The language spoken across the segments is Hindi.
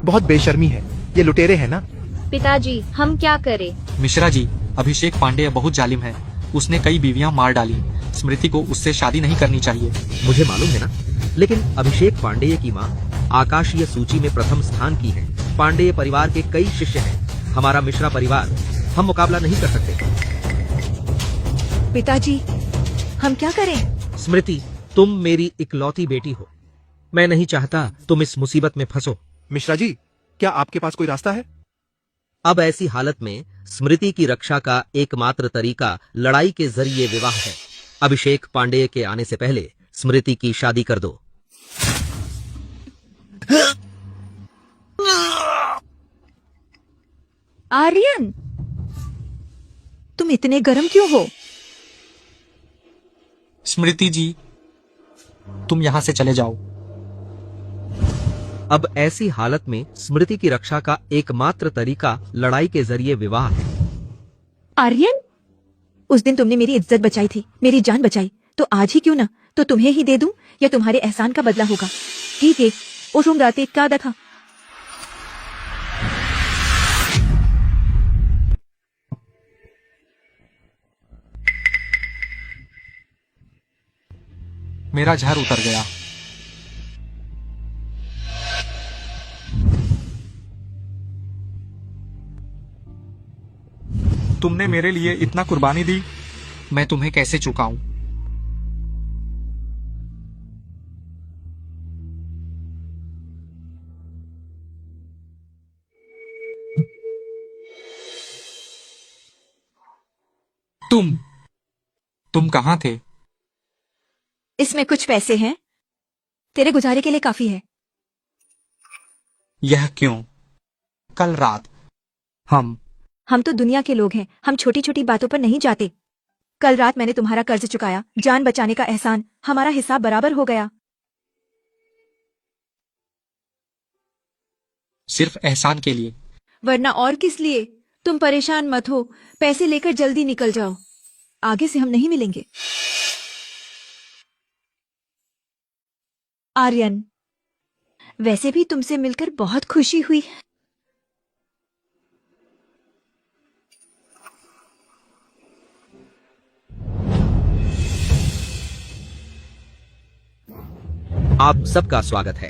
बहुत बेशर्मी है, ये लुटेरे हैं ना। पिताजी, हम क्या करें? मिश्रा जी, अभिषेक पांडे बहुत जालिम है। उसने कई बीवियां मार डाली। स्मृति को उससे शादी नहीं करनी चाहिए। मुझे मालूम है ना, लेकिन अभिषेक पांडेय की माँ आकाशीय सूची में प्रथम स्थान की है। पांडेय परिवार के कई शिष्य हैं। हमारा मिश्रा परिवार, हम मुकाबला नहीं कर सकते। पिताजी, हम क्या करें? स्मृति, तुम मेरी इकलौती बेटी हो। मैं नहीं चाहता तुम इस मुसीबत में फंसो। मिश्रा जी, क्या आपके पास कोई रास्ता है? अब ऐसी हालत में स्मृति की रक्षा का एकमात्र तरीका लड़ाई के जरिए विवाह है। अभिषेक पांडेय के आने से पहले स्मृति की शादी कर दो। आर्यन, तुम इतने गर्म क्यों हो? स्मृति जी, तुम यहाँ से चले जाओ। अब ऐसी हालत में स्मृति की रक्षा का एकमात्र तरीका लड़ाई के जरिए विवाह है। आर्यन, उस दिन तुमने मेरी इज्जत बचाई थी, मेरी जान बचाई, तो आज ही क्यों ना तो तुम्हें ही दे दूं, या तुम्हारे एहसान का बदला होगा। ठीक है, उस राते क्या था? मेरा जहर उतर गया। तुमने मेरे लिए इतना कुर्बानी दी, मैं तुम्हें कैसे चुकाऊं? तुम कहां थे? इसमें कुछ पैसे हैं, तेरे गुजारे के लिए काफी है। यह क्यों? कल रात हम तो दुनिया के लोग हैं, हम छोटी छोटी बातों पर नहीं जाते। कल रात मैंने तुम्हारा कर्ज चुकाया, जान बचाने का एहसान, हमारा हिसाब बराबर हो गया। सिर्फ एहसान के लिए? वरना और किस लिए? तुम परेशान मत हो, पैसे लेकर जल्दी निकल जाओ, आगे से हम नहीं मिलेंगे। आर्यन, वैसे भी तुमसे मिलकर बहुत खुशी हुई। आप सबका स्वागत है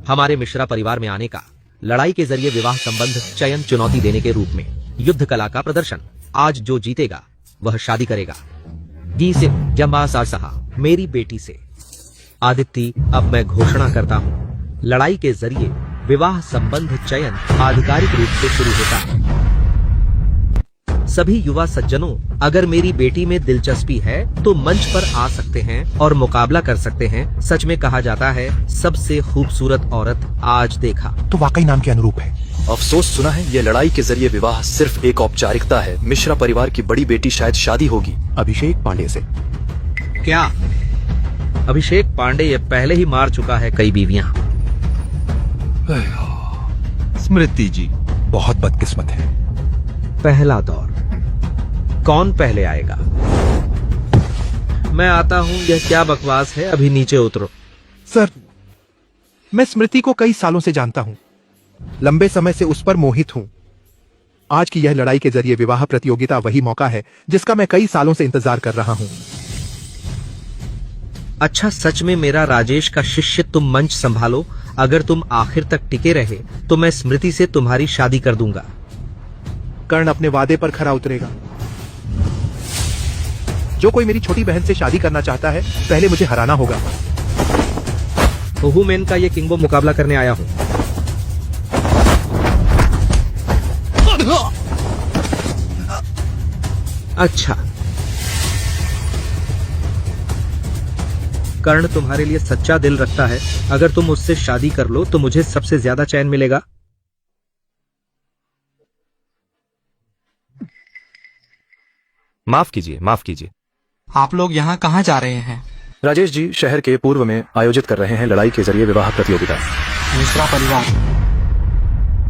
हमारे मिश्रा परिवार में आने का। लड़ाई के जरिए विवाह संबंध चयन चुनौती देने के रूप में युद्ध कला का प्रदर्शन। आज जो जीतेगा वह शादी करेगा गी से जम्बा सारसहा, मेरी बेटी से। आदित्य, अब मैं घोषणा करता हूँ, लड़ाई के जरिए विवाह संबंध चयन आधिकारिक रूप से शुरू होता है। सभी युवा सज्जनों, अगर मेरी बेटी में दिलचस्पी है तो मंच पर आ सकते हैं और मुकाबला कर सकते हैं। सच में कहा जाता है, सबसे खूबसूरत औरत आज देखा। तो वाकई नाम के अनुरूप है। अफसोस सुना है, यह लड़ाई के जरिए विवाह सिर्फ एक औपचारिकता है। मिश्रा परिवार की बड़ी बेटी शायद शादी होगी अभिषेक पांडे से। क्या? अभिषेक पांडे ये पहले ही मार चुका है कई बीवियां। स्मृति जी बहुत बदकिस्मत है। पहला दौर, कौन पहले आएगा? मैं आता हूँ, यह क्या बकवास है, अभी नीचे उतरो। सर, मैं स्मृति को कई सालों से जानता हूं, लंबे समय से उस पर मोहित हूं। आज की यह लड़ाई के जरिए विवाह प्रतियोगिता वही मौका है जिसका मैं कई सालों से इंतजार कर रहा हूं। अच्छा, सच में मेरा राजेश का शिष्य, तुम मंच संभालो। अगर तुम आखिर तक टिके रहे तो मैं स्मृति से तुम्हारी शादी कर दूंगा। कर्ण अपने वादे पर खरा उतरेगा। जो कोई मेरी छोटी बहन से शादी करना चाहता है, पहले मुझे हराना होगा। ओहुमेन का ये किंगबो मुकाबला करने आया हूं। अच्छा, कर्ण तुम्हारे लिए सच्चा दिल रखता है। अगर तुम उससे शादी कर लो तो मुझे सबसे ज्यादा चैन मिलेगा। माफ कीजिए, माफ कीजिए। आप लोग यहाँ कहाँ जा रहे हैं? राजेश जी शहर के पूर्व में आयोजित कर रहे हैं लड़ाई के जरिए विवाह प्रतियोगिता। मिश्रा परिवार?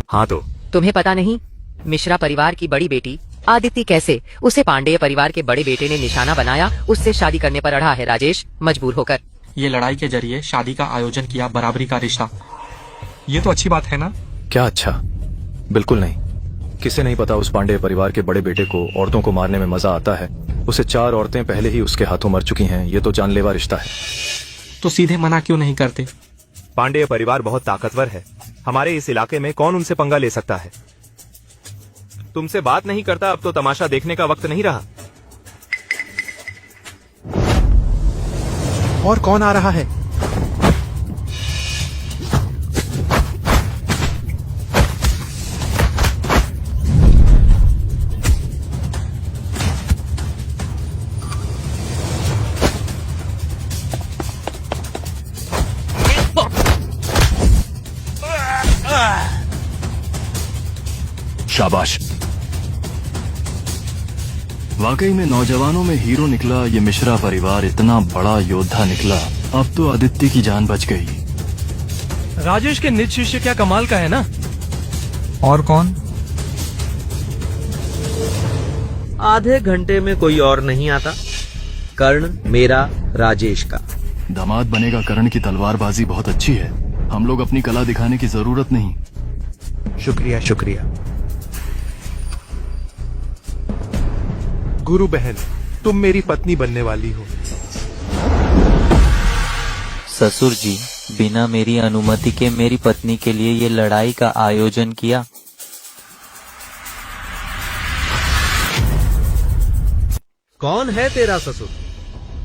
हाँ तो तुम्हें पता नहीं, मिश्रा परिवार की बड़ी बेटी आदित्य कैसे उसे पांडेय परिवार के बड़े बेटे ने निशाना बनाया, उससे शादी करने पर अड़ा है राजेश, मजबूर होकर। ये लड़ाई के जरिए शादी का आयोजन किया, बराबरी का रिश्ता। ये तो अच्छी बात है ना? क्या अच्छा? बिल्कुल नहीं। किसे नहीं पता उस पांडे परिवार के बड़े बेटे को औरतों को मारने में मजा आता है। उसे 4 औरतें पहले ही उसके हाथों मर चुकी हैं। ये तो जानलेवा रिश्ता है। तो सीधे मना क्यों नहीं करते? पांडेय परिवार बहुत ताकतवर है। हमारे इस इलाके में कौन उनसे पंगा ले सकता है? तुमसे बात नहीं करता, अब तो तमाशा देखने का वक्त नहीं रहा। और कौन आ रहा है? शाबाश। वाकई में नौजवानों में हीरो निकला ये मिश्रा परिवार, इतना बड़ा योद्धा निकला। अब तो आदित्य की जान बच गई। राजेश के निज शिष्य क्या कमाल का है ना। और कौन? आधे घंटे में कोई और नहीं आता। कर्ण मेरा राजेश का दामाद बनेगा। कर्ण की तलवारबाजी बहुत अच्छी है। हम लोग अपनी कला दिखाने की जरूरत नहीं। शुक्रिया शुक्रिया। गुरु बहन, तुम मेरी पत्नी बनने वाली हो। ससुर जी, बिना मेरी अनुमति के मेरी पत्नी के लिए ये लड़ाई का आयोजन किया। कौन है तेरा ससुर?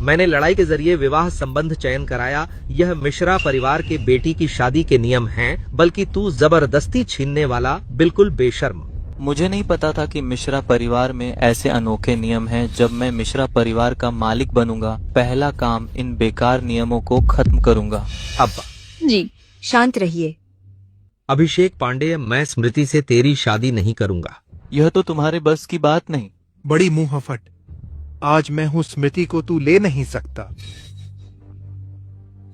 मैंने लड़ाई के जरिए विवाह संबंध चयन कराया। यह मिश्रा परिवार के बेटी की शादी के नियम हैं, बल्कि तू जबरदस्ती छीनने वाला बिल्कुल बेशर्म। मुझे नहीं पता था कि मिश्रा परिवार में ऐसे अनोखे नियम हैं। जब मैं मिश्रा परिवार का मालिक बनूंगा, पहला काम इन बेकार नियमों को खत्म करूंगा। अब्बा जी शांत रहिए। अभिषेक पांडे, मैं स्मृति से तेरी शादी नहीं करूंगा। यह तो तुम्हारे बस की बात नहीं। बड़ी मुंह फट। आज मैं हूँ, स्मृति को तू ले नहीं सकता।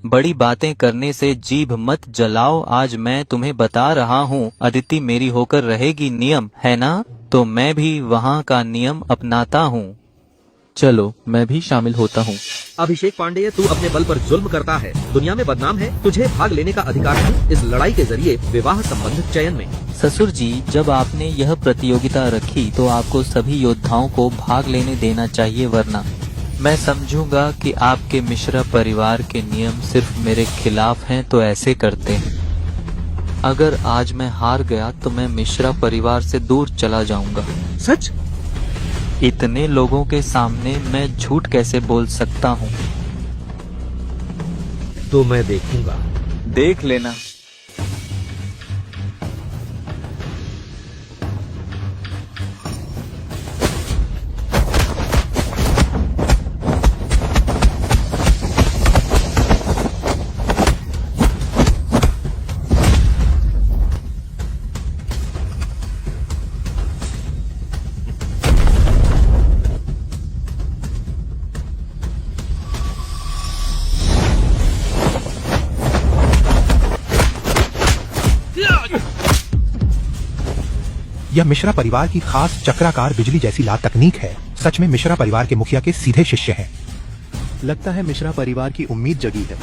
बड़ी बातें करने से जीभ मत जलाओ। आज मैं तुम्हें बता रहा हूँ, अदिति मेरी होकर रहेगी, नियम है ना? तो मैं भी वहाँ का नियम अपनाता हूँ। चलो मैं भी शामिल होता हूँ। अभिषेक पांडे, तू अपने बल पर जुल्म करता है, दुनिया में बदनाम है। तुझे भाग लेने का अधिकार है इस लड़ाई के जरिए विवाह संबंध चयन में। ससुर जी, जब आपने यह प्रतियोगिता रखी तो आपको सभी योद्धाओं को भाग लेने देना चाहिए, वरना मैं समझूंगा कि आपके मिश्रा परिवार के नियम सिर्फ मेरे खिलाफ हैं, तो ऐसे करते हैं। अगर आज मैं हार गया तो मैं मिश्रा परिवार से दूर चला जाऊंगा। सच? इतने लोगों के सामने मैं झूठ कैसे बोल सकता हूँ? तो मैं देखूंगा। देख लेना। यह मिश्रा परिवार की खास चक्राकार बिजली जैसी लात तकनीक है। सच में मिश्रा परिवार के मुखिया के सीधे शिष्य हैं। लगता है मिश्रा परिवार की उम्मीद जगी है।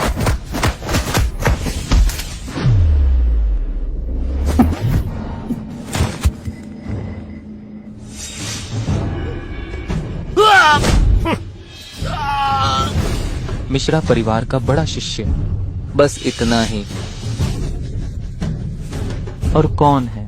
मिश्रा परिवार का बड़ा शिष्य, बस इतना ही। और कौन है?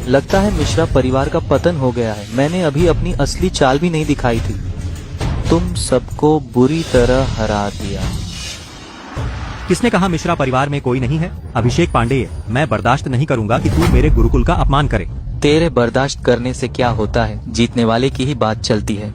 लगता है मिश्रा परिवार का पतन हो गया है। मैंने अभी अपनी असली चाल भी नहीं दिखाई थी। तुम सबको बुरी तरह हरा दिया। किसने कहा मिश्रा परिवार में कोई नहीं है? अभिषेक पांडेय, मैं बर्दाश्त नहीं करूंगा कि तू मेरे गुरुकुल का अपमान करे। तेरे बर्दाश्त करने से क्या होता है? जीतने वाले की ही बात चलती है।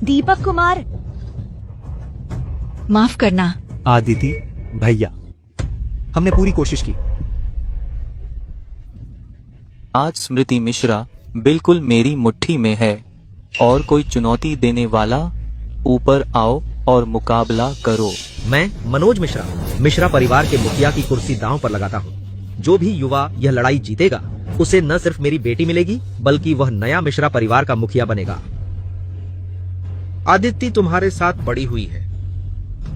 दीपक कुमार, माफ करना। आदिति भैया, हमने पूरी कोशिश की। आज स्मृति मिश्रा बिल्कुल मेरी मुट्ठी में है और कोई चुनौती देने वाला ऊपर आओ और मुकाबला करो। मैं मनोज मिश्रा मिश्रा परिवार के मुखिया की कुर्सी दांव पर लगाता हूँ। जो भी युवा यह लड़ाई जीतेगा उसे न सिर्फ मेरी बेटी मिलेगी बल्कि वह नया मिश्रा परिवार का मुखिया बनेगा। आदित्य तुम्हारे साथ बड़ी हुई है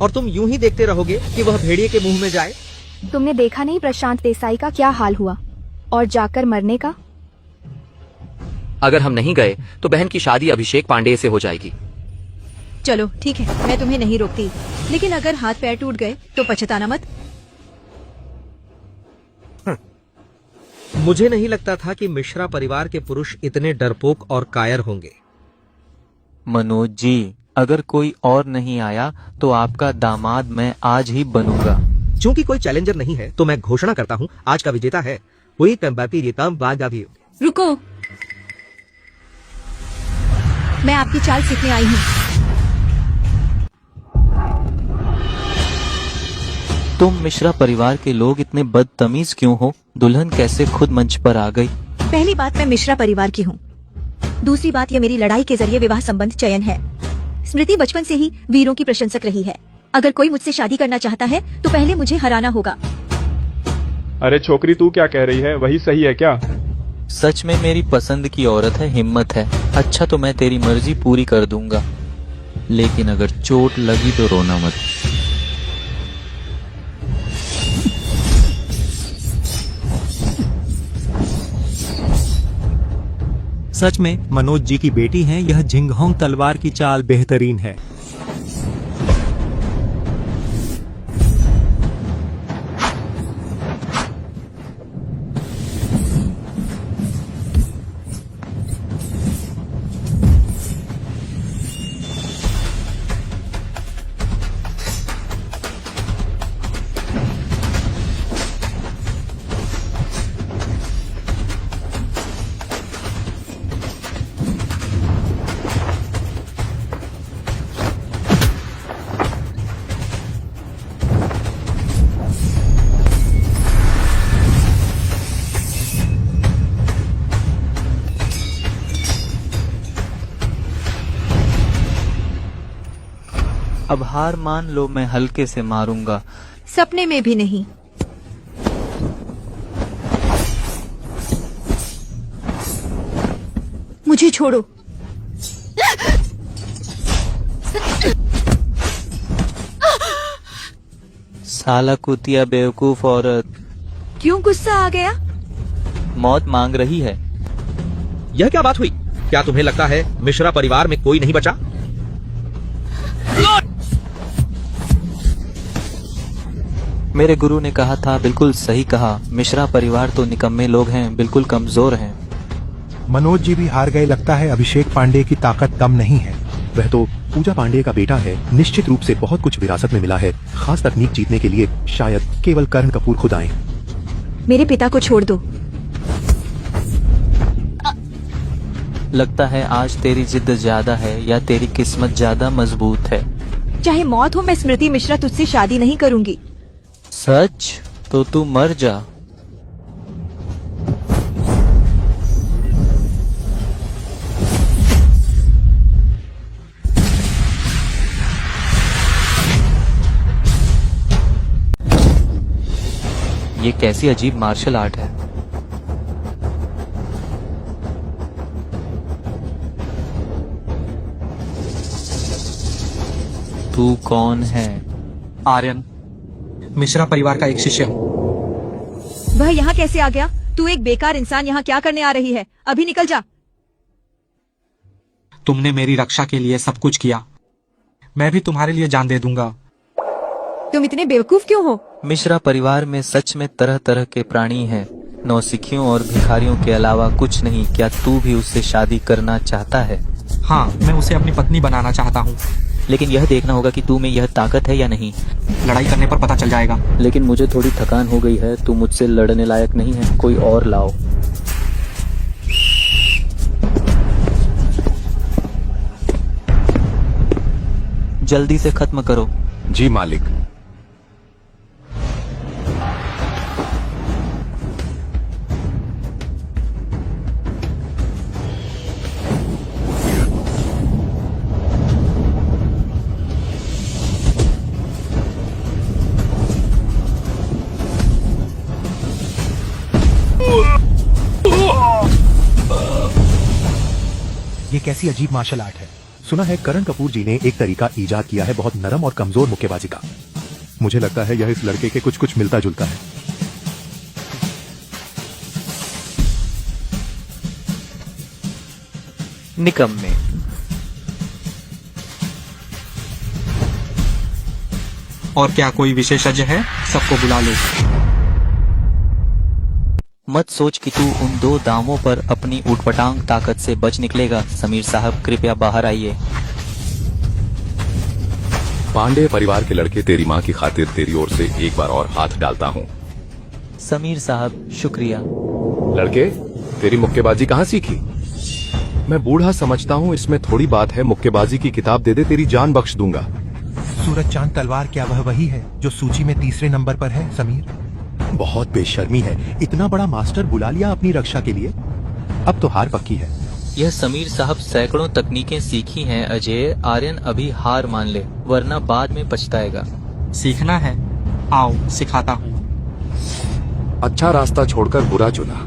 और तुम यूं ही देखते रहोगे कि वह भेड़िए के मुंह में जाए। तुमने देखा नहीं प्रशांत देसाई का क्या हाल हुआ और जाकर मरने का। अगर हम नहीं गए तो बहन की शादी अभिषेक पांडे से हो जाएगी। चलो ठीक है, मैं तुम्हें नहीं रोकती, लेकिन अगर हाथ पैर टूट गए तो पछताना मत। मुझे नहीं लगता था कि मिश्रा परिवार के पुरुष इतने डरपोक और कायर होंगे। मनोज जी, अगर कोई और नहीं आया तो आपका दामाद मैं आज ही बनूंगा। चूंकि कोई चैलेंजर नहीं है तो मैं घोषणा करता हूँ आज का विजेता है वही तंबापी रितम बागाभी। रुको, मैं आपकी चाल सीखने आई हूँ। तुम मिश्रा परिवार के लोग इतने बदतमीज क्यों हो? दुल्हन कैसे खुद मंच पर आ गई? पहली बात, मैं मिश्रा परिवार की हूँ। दूसरी बात, ये मेरी लड़ाई के जरिए विवाह संबंध चयन है। स्मृति बचपन से ही वीरों की प्रशंसक रही है। अगर कोई मुझसे शादी करना चाहता है तो पहले मुझे हराना होगा। अरे छोकरी, तू क्या कह रही है? वही सही है क्या? सच में मेरी पसंद की औरत है, हिम्मत है। अच्छा तो मैं तेरी मर्जी पूरी कर दूंगा, लेकिन अगर चोट लगी तो रोना मत। सच में मनोज जी की बेटी हैं, यह झिंगहोंग तलवार की चाल बेहतरीन है। अब हार मान लो, मैं हल्के से मारूंगा। सपने में भी नहीं। मुझे छोड़ो। साला कुतिया बेवकूफ औरत। क्यों गुस्सा आ गया? मौत मांग रही है। यह क्या बात हुई? क्या तुम्हें लगता है मिश्रा परिवार में कोई नहीं बचा? मेरे गुरु ने कहा था, बिल्कुल सही कहा। मिश्रा परिवार तो निकम्मे लोग हैं, बिल्कुल कमजोर हैं। मनोज जी भी हार गए। लगता है अभिषेक पांडे की ताकत कम नहीं है। वह तो पूजा पांडे का बेटा है। निश्चित रूप से बहुत कुछ विरासत में मिला है। खास तकनीक जीतने के लिए शायद केवल करण कपूर खुद आए। मेरे पिता को छोड़ दो। लगता है आज तेरी जिद ज्यादा है या तेरी किस्मत ज्यादा मजबूत है। चाहे मौत हो, मैं स्मृति मिश्रा तुझसे शादी नहीं करूंगी। सच? तो तू मर जा। ये कैसी अजीब मार्शल आर्ट है। तू कौन है? आर्यन, मिश्रा परिवार का एक शिष्य हूँ। वह यहाँ कैसे आ गया? तू एक बेकार इंसान यहाँ क्या करने आ रही है? अभी निकल जा। तुमने मेरी रक्षा के लिए सब कुछ किया, मैं भी तुम्हारे लिए जान दे दूंगा। तुम इतने बेवकूफ क्यों हो? मिश्रा परिवार में सच में तरह तरह के प्राणी हैं, नौसिखियों और भिखारियों के अलावा कुछ नहीं। क्या तू भी उससे शादी करना चाहता है? हाँ, मैं उसे अपनी पत्नी बनाना चाहता हूँ। लेकिन यह देखना होगा कि तू में यह ताकत है या नहीं। लड़ाई करने पर पता चल जाएगा। लेकिन मुझे थोड़ी थकान हो गई है, तू मुझसे लड़ने लायक नहीं है। कोई और लाओ। जल्दी से खत्म करो। जी मालिक। कैसी अजीब मार्शल आर्ट है। सुना है करण कपूर जी ने एक तरीका ईजाद किया है बहुत नरम और कमजोर मुक्केबाजी का। मुझे लगता है यह इस लड़के के कुछ मिलता जुलता है। निकम्मे। और क्या कोई विशेषज्ञ है? सबको बुला लो। मत सोच कि तू उन 2 दामों पर अपनी उठपटांग ताकत से बच निकलेगा। समीर साहब कृपया बाहर आइए। पांडे परिवार के लड़के तेरी माँ की खातिर तेरी ओर से एक बार और हाथ डालता हूँ। समीर साहब शुक्रिया। लड़के, तेरी मुक्केबाजी कहाँ सीखी? मैं बूढ़ा समझता हूँ, इसमें थोड़ी बात है। मुक्केबाजी की किताब दे दे, तेरी जान बख्श दूंगा। सूरज चांद तलवार क्या वह वही है जो सूची में तीसरे नंबर पर है? समीर, बहुत बेशर्मी है। इतना बड़ा मास्टर बुला लिया अपनी रक्षा के लिए। अब तो हार पक्की है। यह समीर साहब सैकड़ों तकनीकें सीखी हैं अजय। आर्यन अभी हार मान ले वरना बाद में पछताएगा। सीखना है? आओ सिखाता हूँ। अच्छा रास्ता छोड़कर बुरा चुना।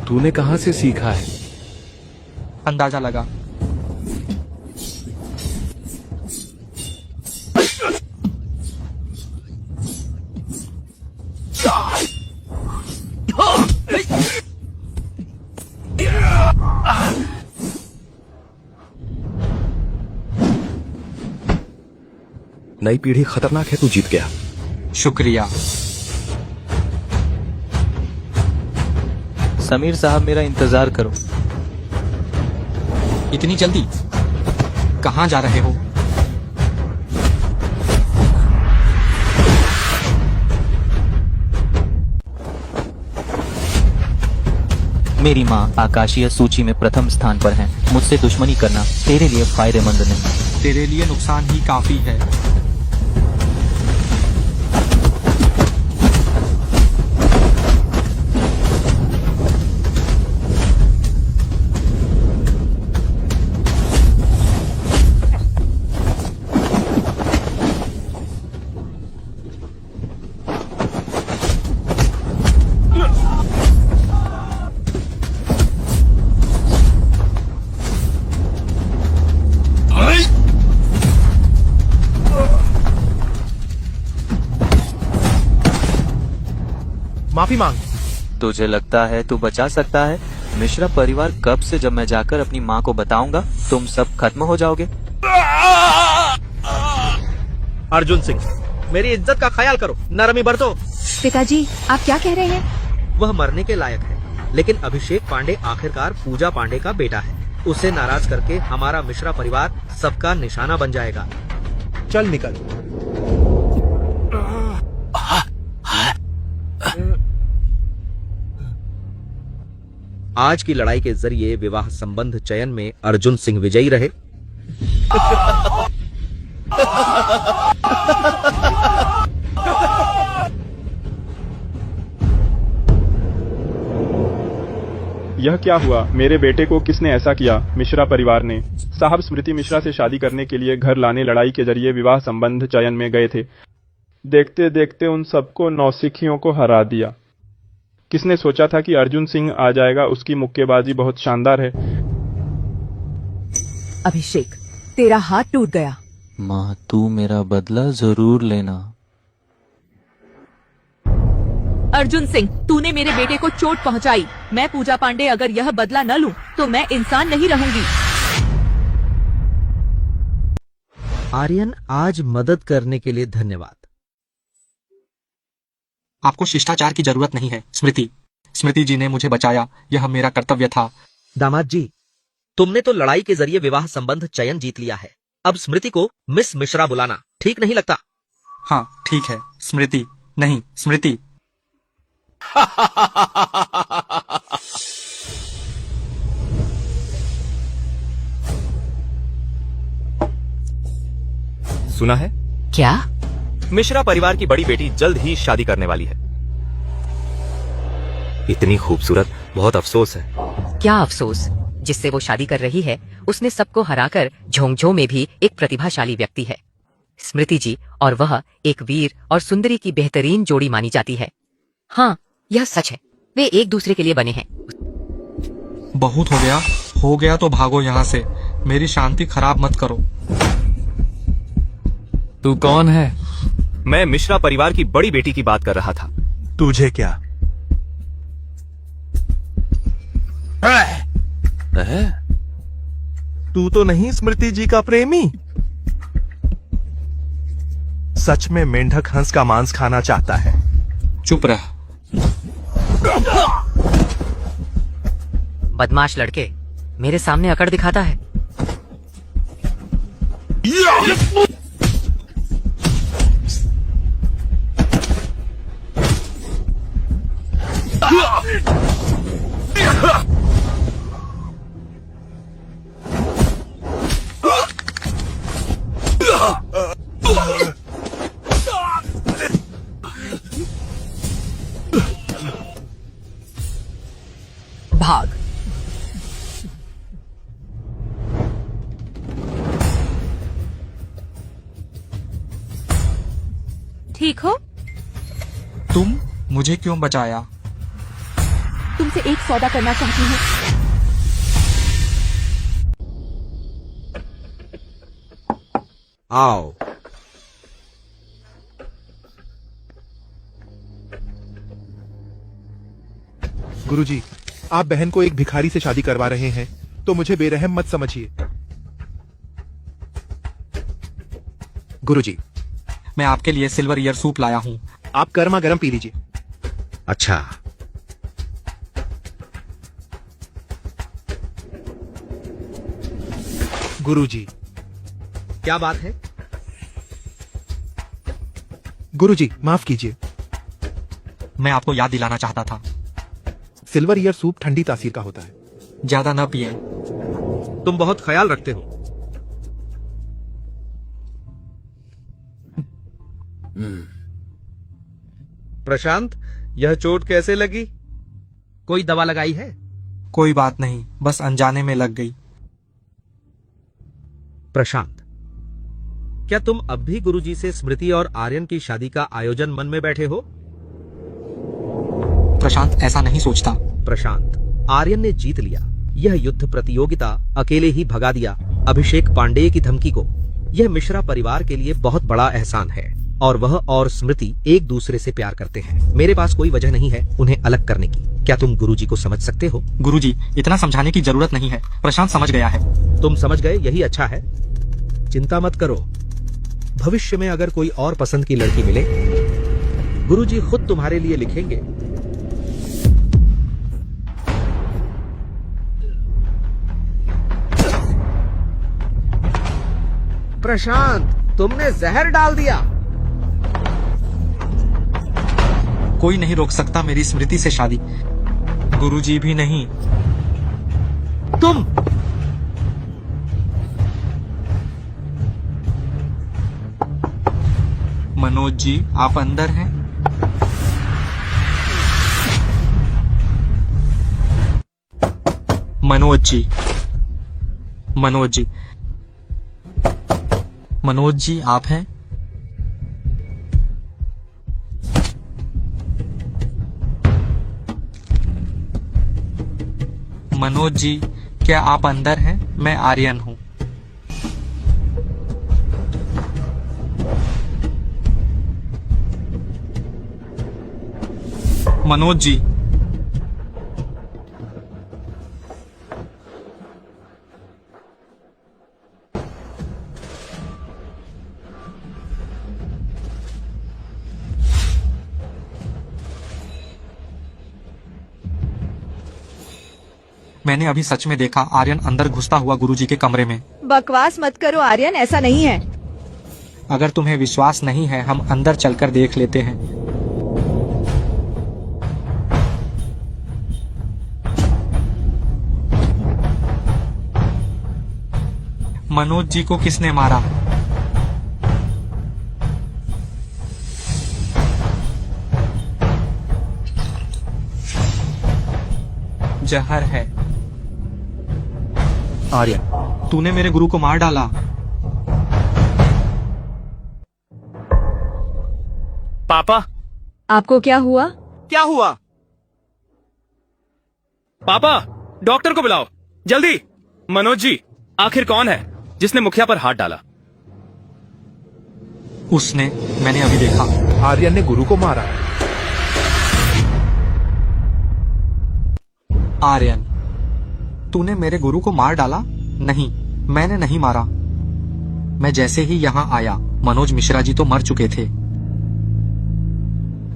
तूने कहाँ से सीखा है? अंदाजा लगा। नई पीढ़ी खतरनाक है, तू जीत गया। शुक्रिया। समीर साहब मेरा इंतजार करो। इतनी जल्दी? कहाँ जा रहे हो? मेरी माँ आकाशीय सूची में प्रथम स्थान पर है। मुझसे दुश्मनी करना तेरे लिए फायदेमंद नहीं। तेरे लिए नुकसान ही काफी है। माफी मांग। तुझे लगता है तू बचा सकता है? मिश्रा परिवार कब से जब मैं जाकर अपनी माँ को बताऊंगा तुम सब खत्म हो जाओगे। अर्जुन सिंह, मेरी इज्जत का ख्याल करो, नरमी बरतो। पिताजी, आप क्या कह रहे हैं? वह मरने के लायक है, लेकिन अभिषेक पांडे आखिरकार पूजा पांडे का बेटा है। उसे नाराज करके हमारा मिश्रा परिवार सबका निशाना बन जाएगा। चल निकल। आज की लड़ाई के जरिए विवाह संबंध चयन में अर्जुन सिंह विजयी रहे। यह क्या हुआ? मेरे बेटे को किसने ऐसा किया? मिश्रा परिवार ने। साहब स्मृति मिश्रा से शादी करने के लिए घर लाने लड़ाई के जरिए विवाह संबंध चयन में गए थे। देखते देखते उन सबको नौसिखियों को हरा दिया। किसने सोचा था कि अर्जुन सिंह आ जाएगा? उसकी मुक्केबाजी बहुत शानदार है। अभिषेक, तेरा हाथ टूट गया। माँ, तू मेरा बदला जरूर लेना। अर्जुन सिंह, तूने मेरे बेटे को चोट पहुंचाई। मैं पूजा पांडे अगर यह बदला न लूं तो मैं इंसान नहीं रहूंगी। आर्यन, आज मदद करने के लिए धन्यवाद। आपको शिष्टाचार की जरूरत नहीं है। स्मृति जी ने मुझे बचाया, यह मेरा कर्तव्य था। दामाद जी, तुमने तो लड़ाई के जरिए विवाह संबंध चयन जीत लिया है। अब स्मृति को मिस मिश्रा बुलाना ठीक नहीं लगता। हाँ ठीक है, स्मृति नहीं स्मृति। सुना है? क्या? मिश्रा परिवार की बड़ी बेटी जल्द ही शादी करने वाली है। इतनी खूबसूरत, बहुत अफसोस है। क्या अफसोस? जिससे वो शादी कर रही है उसने सबको हराकर झोंगझो में भी एक प्रतिभाशाली व्यक्ति है। स्मृति जी और वह एक वीर और सुंदरी की बेहतरीन जोड़ी मानी जाती है। हाँ, यह सच है, वे एक दूसरे के लिए बने हैं। बहुत हो गया तो भागो यहाँ से। मेरी शांति खराब मत करो। तू कौन है? मैं मिश्रा परिवार की बड़ी बेटी की बात कर रहा था। तुझे क्या? तू तो नहीं स्मृति जी का प्रेमी? सच में मेंढक हंस का मांस खाना चाहता है। चुप रह। बदमाश लड़के, मेरे सामने अकड़ दिखाता है। भाग। ठीक हो? तुम मुझे क्यों बचाया? तुमसे एक सौदा करना चाहती हूँ। आओ। गुरुजी, आप बहन को एक भिखारी से शादी करवा रहे हैं तो मुझे बेरहम मत समझिए। गुरुजी, मैं आपके लिए सिल्वर ईयर सूप लाया हूँ। आप गर्मा गर्म पी लीजिए। अच्छा, गुरुजी। क्या बात है? गुरुजी, माफ कीजिए। मैं आपको याद दिलाना चाहता था। सिल्वर ईयर सूप ठंडी तासीर का होता है। ज्यादा न पिए। तुम बहुत ख्याल रखते हो। प्रशांत, यह चोट कैसे लगी? कोई दवा लगाई है? कोई बात नहीं, बस अनजाने में लग गई। प्रशांत, क्या तुम अब भी गुरुजी से स्मृति और आर्यन की शादी का आयोजन मन में बैठे हो? प्रशांत ऐसा नहीं सोचता। प्रशांत, आर्यन ने जीत लिया। यह युद्ध प्रतियोगिता अकेले ही भगा दिया अभिषेक पांडेय की धमकी को। यह मिश्रा परिवार के लिए बहुत बड़ा एहसान है और वह और स्मृति एक दूसरे से प्यार करते हैं। मेरे पास कोई वजह नहीं है उन्हें अलग करने की। क्या तुम गुरुजी को समझ सकते हो? गुरुजी, इतना समझाने की जरूरत नहीं है। प्रशांत समझ गया है। तुम समझ गए, यही अच्छा है। चिंता मत करो, भविष्य में अगर कोई और पसंद की लड़की मिले, गुरुजी खुद तुम्हारे लिए लिखेंगे। प्रशांत, तुमने जहर डाल दिया। कोई नहीं रोक सकता मेरी स्मृति से शादी। गुरुजी भी नहीं। तुम मनोज जी, आप अंदर हैं? मनोज जी, मनोज जी, मनोज जी, आप हैं? मनोज जी, क्या आप अंदर हैं? मैं आर्यन हूं। मनोज जी, मैंने अभी सच में देखा आर्यन अंदर घुसता हुआ गुरुजी के कमरे में। बकवास मत करो आर्यन, ऐसा नहीं है। अगर तुम्हें विश्वास नहीं है, हम अंदर चलकर देख लेते हैं। मनोज जी को किसने मारा? जहर है। आर्यन, तूने मेरे गुरु को मार डाला। पापा, आपको क्या हुआ? क्या हुआ? पापा, डॉक्टर को बुलाओ जल्दी। मनोज जी, आखिर कौन है जिसने मुखिया पर हाथ डाला? उसने, मैंने अभी देखा। आर्यन ने गुरु को मारा। आर्यन, तूने मेरे गुरु को मार डाला? नहीं, मैंने नहीं मारा। मैं जैसे ही यहाँ आया, मनोज मिश्रा जी तो मर चुके थे।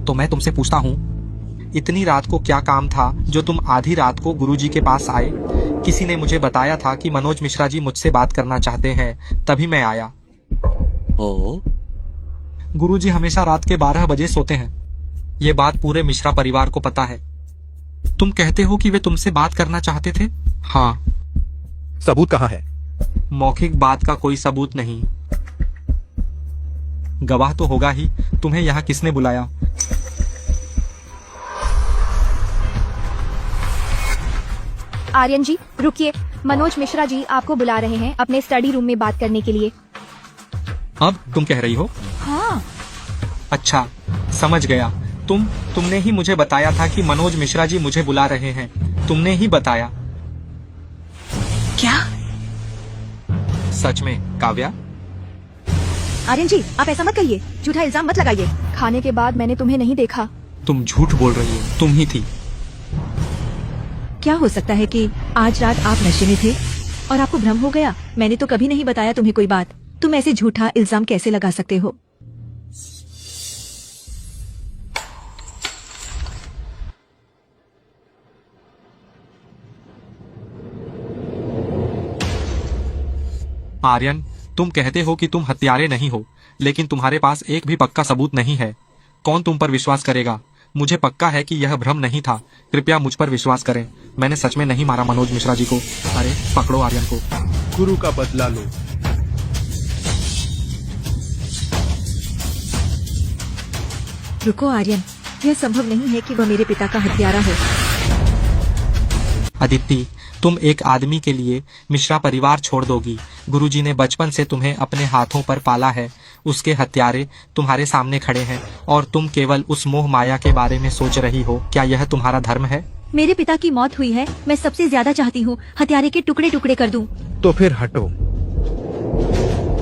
तो मैं तुमसे पूछता हूँ, इतनी रात को क्या काम था जो तुम आधी रात को गुरुजी के पास आए? किसी ने मुझे बताया था कि मनोज मिश्रा जी मुझसे बात करना चाहते हैं, तभी मैं आया। ओ, गुरुजी हमेशा रात के 12 बजे सोते हैं। ये बात पूरे मिश्रा परिवार को पता है। तुम कहते हो कि वे तुमसे बात करना चाहते थे? हाँ। सबूत कहाँ है? मौखिक बात का कोई सबूत नहीं। गवाह तो होगा ही। तुम्हें यहाँ किसने बुलाया? आर्यन जी रुकिए, मनोज मिश्रा जी आपको बुला रहे हैं अपने स्टडी रूम में बात करने के लिए। अब तुम कह रही हो? हाँ। अच्छा, समझ गया। तुमने ही मुझे बताया था कि मनोज मिश्रा जी मुझे बुला रहे हैं। तुमने ही बताया। क्या? सच में काव्या? आर्यन जी, आप ऐसा मत कहिए, झूठा इल्जाम मत लगाइए। खाने के बाद मैंने तुम्हें नहीं देखा। तुम झूठ बोल रही हो, तुम ही थी। क्या हो सकता है कि आज रात आप नशे में थे और आपको भ्रम हो गया? मैंने तो कभी नहीं बताया तुम्हें कोई बात। तुम ऐसे झूठा इल्जाम कैसे लगा सकते हो? आर्यन, तुम कहते हो कि तुम हत्यारे नहीं हो, लेकिन तुम्हारे पास एक भी पक्का सबूत नहीं है। कौन तुम पर विश्वास करेगा? मुझे पक्का है कि यह भ्रम नहीं था। कृपया मुझ पर विश्वास करें। मैंने सच में नहीं मारा मनोज मिश्रा जी को। अरे पकड़ो आर्यन को। गुरु का बदला लो। रुको आर्यन, यह संभव नहीं है कि वह मेरे पिता का हत्यारा हो। अदिति, तुम एक आदमी के लिए मिश्रा परिवार छोड़ दोगी? गुरुजी ने बचपन से तुम्हें अपने हाथों पर पाला है। उसके हत्यारे तुम्हारे सामने खड़े हैं और तुम केवल उस मोह माया के बारे में सोच रही हो। क्या यह तुम्हारा धर्म है? मेरे पिता की मौत हुई है। मैं सबसे ज्यादा चाहती हूँ हत्यारे के टुकड़े टुकड़े कर दूं। तो फिर हटो।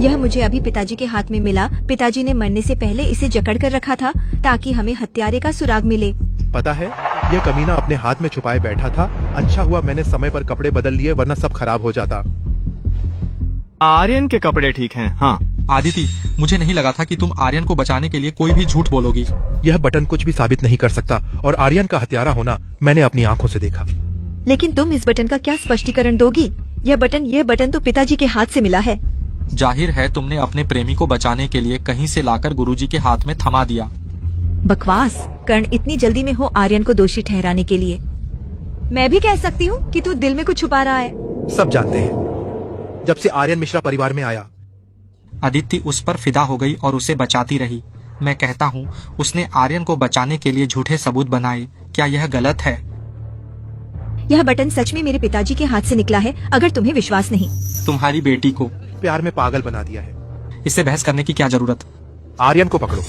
यह मुझे अभी पिताजी के हाथ में मिला। पिताजी ने मरने से पहले इसे जकड़ कर रखा था ताकि हमें हत्यारे का सुराग मिले। पता है, यह कमीना अपने हाथ में छुपाए बैठा था। अच्छा हुआ मैंने समय पर कपड़े बदल लिए, वरना सब खराब हो जाता। आर्यन के कपड़े ठीक हैं। हाँ आदिति, मुझे नहीं लगा था कि तुम आर्यन को बचाने के लिए कोई भी झूठ बोलोगी। यह बटन कुछ भी साबित नहीं कर सकता और आर्यन का हत्यारा होना मैंने अपनी आंखों से देखा। लेकिन तुम इस बटन का क्या स्पष्टीकरण दोगी? यह बटन तो पिताजी के हाथ से मिला है। जाहिर है तुमने अपने प्रेमी को बचाने के लिए कहीं से लाकर गुरुजी के हाथ में थमा दिया। बकवास। कर्ण इतनी जल्दी में हो आर्यन को दोषी ठहराने के लिए? मैं भी कह सकती हूँ कि तू दिल में कुछ छुपा रहा है। सब जानते हैं, जब से आर्यन मिश्रा परिवार में आया। अदिति उस पर फिदा हो गई और उसे बचाती रही। मैं कहता हूँ उसने आर्यन को बचाने के लिए झूठे सबूत बनाए। क्या यह गलत है? यह बटन सच में मेरे पिताजी के हाथ से निकला है, अगर तुम्हें विश्वास नहीं। तुम्हारी बेटी को प्यार में पागल बना दिया है। इससे बहस करने की क्या जरूरत? आर्यन को पकड़ो।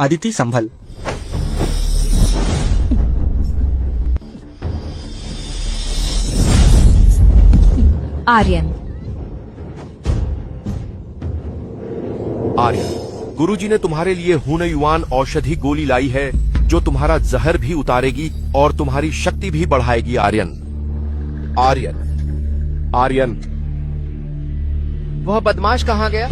अदिति संभल। आर्यन। आर्यन, गुरुजी ने तुम्हारे लिए हुनयुआन औषधि गोली लाई है जो तुम्हारा जहर भी उतारेगी और तुम्हारी शक्ति भी बढ़ाएगी। आर्यन, आर्यन, आर्यन। वह बदमाश कहाँ गया?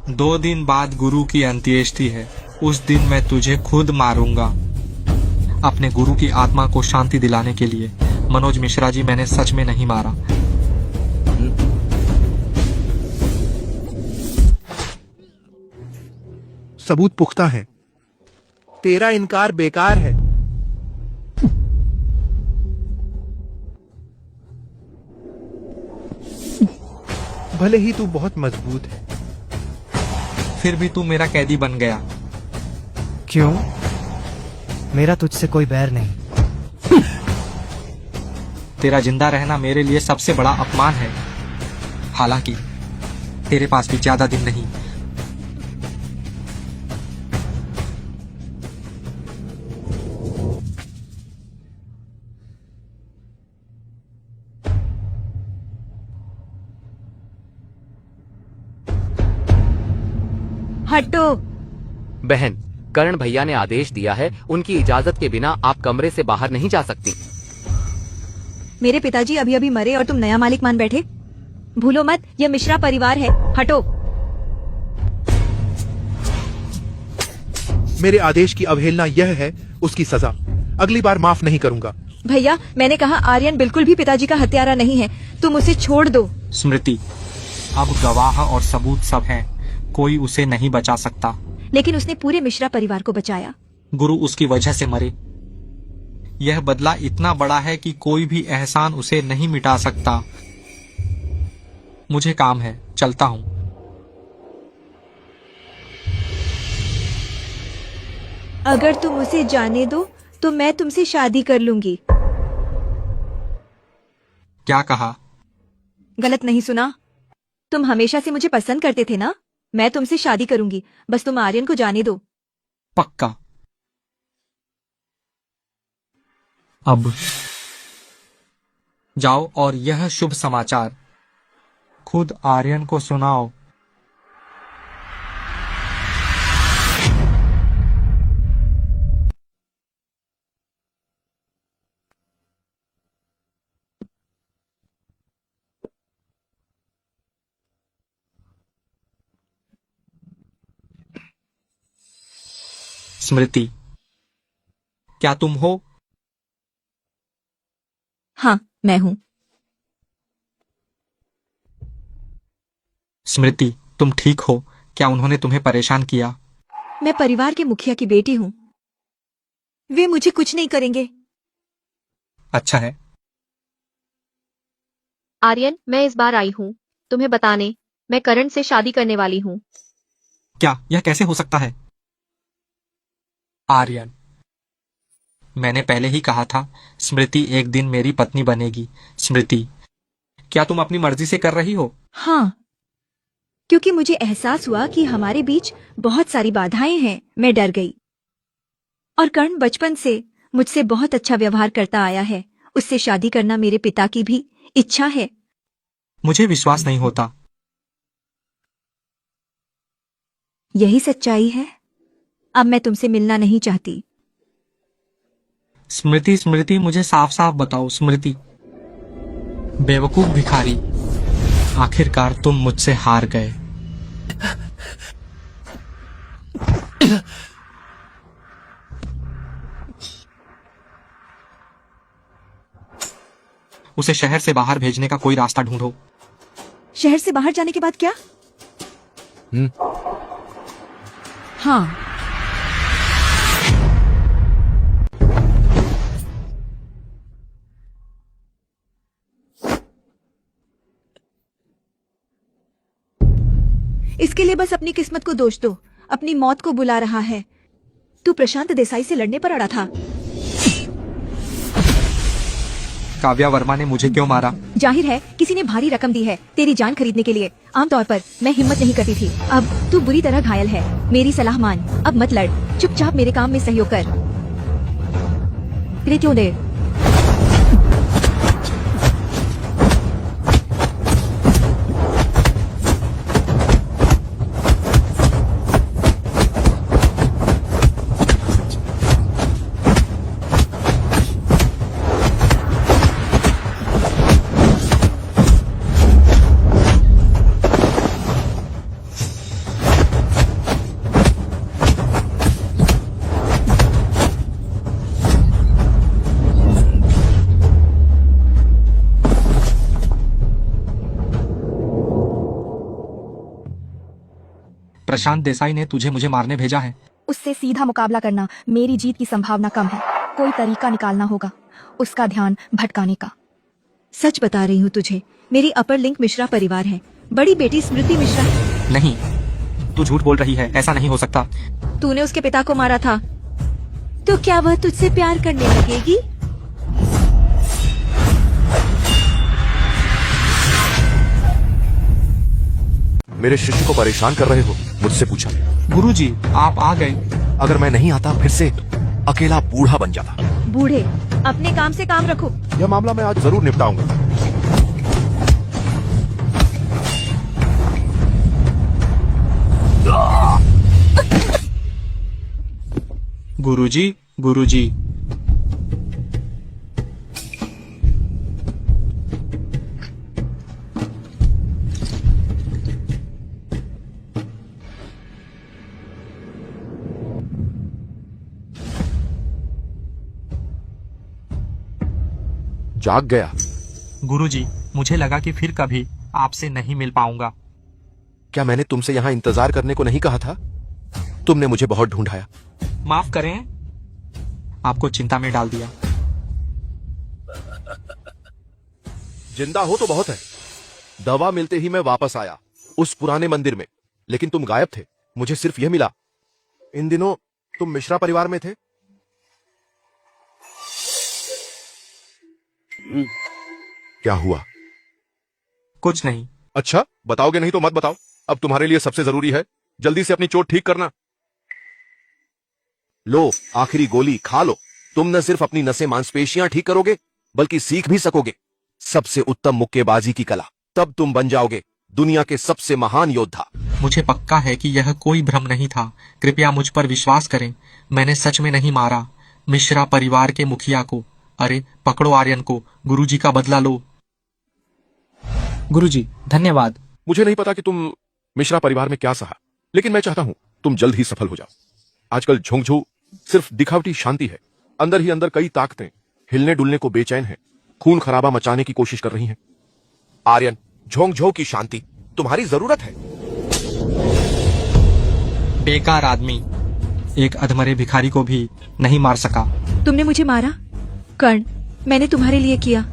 दो दिन बाद गुरु की अंत्येष्टि है। उस दिन मैं तुझे खुद मारूंगा अपने गुरु की आत्मा को शांति दिलाने के लिए। मनोज मिश्रा जी, मैंने सच में नहीं मारा। सबूत पुख्ता है। तेरा इनकार बेकार है। भले ही तू बहुत मजबूत है। फिर भी तू मेरा कैदी बन गया। क्यों? मेरा तुझसे कोई बैर नहीं। तेरा जिंदा रहना मेरे लिए सबसे बड़ा अपमान है। हालांकि तेरे पास भी ज्यादा दिन नहीं। हटो। बहन, कर्ण भैया ने आदेश दिया है, उनकी इजाजत के बिना आप कमरे से बाहर नहीं जा सकती। मेरे पिताजी अभी अभी मरे और तुम नया मालिक मान बैठे। भूलो मत, यह मिश्रा परिवार है। हटो। मेरे आदेश की अवहेलना यह है उसकी सजा। अगली बार माफ नहीं करूंगा। भैया, मैंने कहा आर्यन बिल्कुल भी पिताजी का हत्यारा नहीं है। तुम उसे छोड़ दो। स्मृति, अब गवाह और सबूत सब हैं। कोई उसे नहीं बचा सकता। लेकिन उसने पूरे मिश्रा परिवार को बचाया। गुरु उसकी वजह से मरे। यह बदला इतना बड़ा है कि कोई भी एहसान उसे नहीं मिटा सकता। मुझे काम है, चलता हूं। अगर तुम उसे जाने दो तो मैं तुमसे शादी कर लूंगी। क्या कहा? गलत नहीं सुना? तुम हमेशा से मुझे पसंद करते थे ना? मैं तुमसे शादी करूंगी, बस तुम आर्यन को जाने दो। पक्का। अब जाओ और यह शुभ समाचार खुद आर्यन को सुनाओ। स्मृति, क्या तुम हो? हाँ, मैं हूँ। स्मृति, तुम ठीक हो? क्या उन्होंने तुम्हें परेशान किया? मैं परिवार के मुखिया की बेटी हूँ। वे मुझे कुछ नहीं करेंगे। अच्छा है। आर्यन, मैं इस बार आई हूँ तुम्हें बताने, मैं करण से शादी करने वाली हूँ। क्या यह कैसे हो सकता है? आर्यन, मैंने पहले ही कहा था स्मृति एक दिन मेरी पत्नी बनेगी। स्मृति, क्या तुम अपनी मर्जी से कर रही हो? हाँ, क्योंकि मुझे एहसास हुआ कि हमारे बीच बहुत सारी बाधाएं हैं। मैं डर गई। और कर्ण बचपन से मुझसे बहुत अच्छा व्यवहार करता आया है। उससे शादी करना मेरे पिता की भी इच्छा है। मुझे विश्वास नहीं होता। यही सच्चाई है। अब मैं तुमसे मिलना नहीं चाहती। स्मृति, स्मृति, मुझे साफ साफ बताओ। स्मृति, बेवकूफ भिखारी, आखिरकार तुम मुझसे हार गए। उसे शहर से बाहर भेजने का कोई रास्ता ढूंढो। शहर से बाहर जाने के बाद क्या? हाँ, इसके लिए बस अपनी किस्मत को दोष दो। अपनी मौत को बुला रहा है। तू प्रशांत देसाई से लड़ने पर अड़ा था। काव्या वर्मा ने मुझे क्यों मारा? जाहिर है किसी ने भारी रकम दी है तेरी जान खरीदने के लिए। आमतौर पर मैं हिम्मत नहीं करती थी। अब तू बुरी तरह घायल है। मेरी सलाह मान, अब मत लड़। चुपचाप मेरे काम में सहयोग कर। क्यों दे? प्रशांत देसाई ने तुझे मुझे मारने भेजा है। उससे सीधा मुकाबला करना मेरी जीत की संभावना कम है। कोई तरीका निकालना होगा उसका ध्यान भटकाने का। सच बता रही हूँ तुझे, मेरी अपर लिंक मिश्रा परिवार है। बड़ी बेटी स्मृति मिश्रा। नहीं, तू झूठ बोल रही है, ऐसा नहीं हो सकता। तूने उसके पिता को मारा था, तो क्या वह तुझसे प्यार करने लगेगी? मेरे शिष्य को परेशान कर रहे हो, मुझसे पूछा। गुरुजी, आप आ गए। अगर मैं नहीं आता फिर से अकेला बूढ़ा बन जाता। बूढ़े, अपने काम से काम रखो। यह मामला मैं आज जरूर निपटाऊंगा। गुरुजी, गुरुजी। जाग गया। गुरुजी, मुझे लगा कि फिर कभी आपसे नहीं मिल पाऊंगा। क्या मैंने तुमसे यहाँ इंतजार करने को नहीं कहा था? तुमने मुझे बहुत ढूंढाया। माफ करें, आपको चिंता में डाल दिया। जिंदा हो तो बहुत है। दवा मिलते ही मैं वापस आया उस पुराने मंदिर में, लेकिन तुम गायब थे। मुझे सिर्फ यह मिला। इन दिनों तुम मिश्रा परिवार में थे? क्या हुआ? कुछ नहीं। अच्छा, बताओगे नहीं तो मत बताओ। अब तुम्हारे लिए सबसे जरूरी है जल्दी से अपनी चोट ठीक करना। लो, आखिरी गोली खा लो। तुम न सिर्फ अपनी नसें मांसपेशियां ठीक करोगे, बल्कि सीख भी सकोगे सबसे उत्तम मुक्केबाजी की कला। तब तुम बन जाओगे दुनिया के सबसे महान योद्धा। मुझे पक्का है कि यह कोई भ्रम नहीं था। कृपया मुझ पर विश्वास करें। मैंने सच में नहीं मारा मिश्रा परिवार के मुखिया को। अरे पकड़ो आर्यन को, गुरुजी का बदला लो। गुरुजी, धन्यवाद। मुझे नहीं पता कि तुम मिश्रा परिवार में क्या सहा, लेकिन मैं चाहता हूं तुम जल्द ही सफल हो जाओ। आजकल झोंकझू सिर्फ दिखावटी शांति है। अंदर ही अंदर कई ताकतें हिलने डुलने को बेचैन हैं, खून खराबा मचाने की कोशिश कर रही हैं। आर्यन, झोंकझों की शांति तुम्हारी जरूरत है। बेकार आदमी, एक अधमरे भिखारी को भी नहीं मार सका। तुमने मुझे मारा कर्ण, मैंने तुम्हारे लिए किया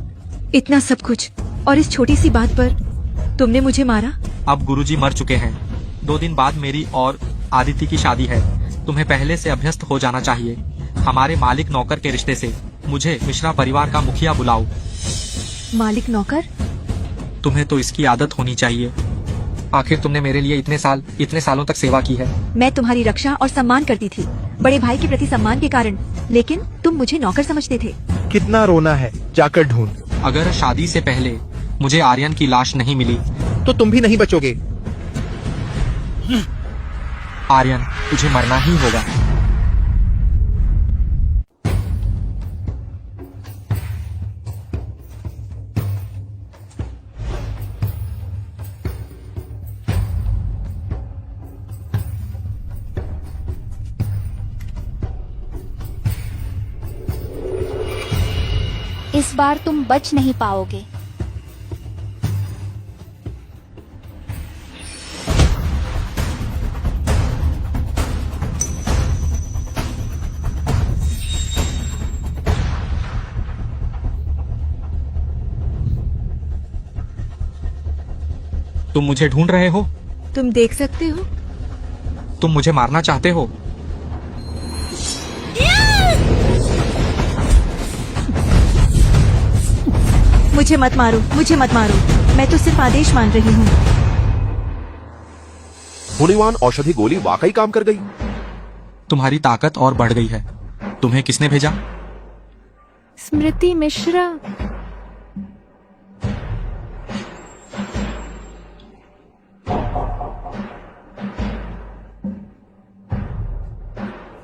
इतना सब कुछ, और इस छोटी सी बात पर तुमने मुझे मारा। अब गुरुजी मर चुके हैं। 2 दिन बाद मेरी और आदिति की शादी है। तुम्हें पहले से अभ्यस्त हो जाना चाहिए। हमारे मालिक नौकर के रिश्ते से मुझे मिश्रा परिवार का मुखिया बुलाओ। मालिक नौकर? तुम्हें तो इसकी आदत होनी चाहिए। आखिर तुमने मेरे लिए इतने सालों तक सेवा की है। मैं तुम्हारी रक्षा और सम्मान करती थी, बड़े भाई के प्रति सम्मान के कारण, लेकिन तुम मुझे नौकर समझते थे। कितना रोना है, जाकर ढूंढ। अगर शादी से पहले मुझे आर्यन की लाश नहीं मिली तो तुम भी नहीं बचोगे। आर्यन, तुझे मरना ही होगा। इस बार तुम बच नहीं पाओगे। तुम मुझे ढूंढ रहे हो? तुम देख सकते हो? तुम मुझे मारना चाहते हो? मुझे मत मारो, मुझे मत मारो। मैं तो सिर्फ आदेश मान रही हूँ। मूल्यवान औषधि गोली वाकई काम कर गई। तुम्हारी ताकत और बढ़ गई है। तुम्हें किसने भेजा? स्मृति मिश्रा।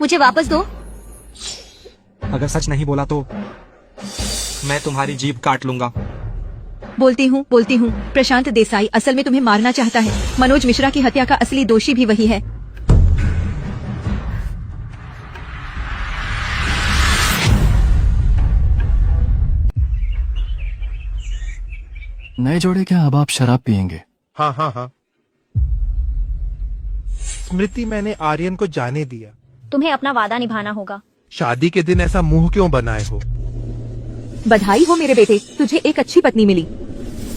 मुझे वापस दो। अगर सच नहीं बोला तो मैं तुम्हारी जीभ काट लूंगा। बोलती हूँ। प्रशांत देसाई असल में तुम्हें मारना चाहता है। मनोज मिश्रा की हत्या का असली दोषी भी वही है। नए जोड़े क्या अब आप शराब पियेंगे? हाँ हाँ हाँ। स्मृति, मैंने आर्यन को जाने दिया। तुम्हें अपना वादा निभाना होगा। शादी के दिन ऐसा मुंह क्यों बनाए हो? बधाई हो मेरे बेटे, तुझे एक अच्छी पत्नी मिली।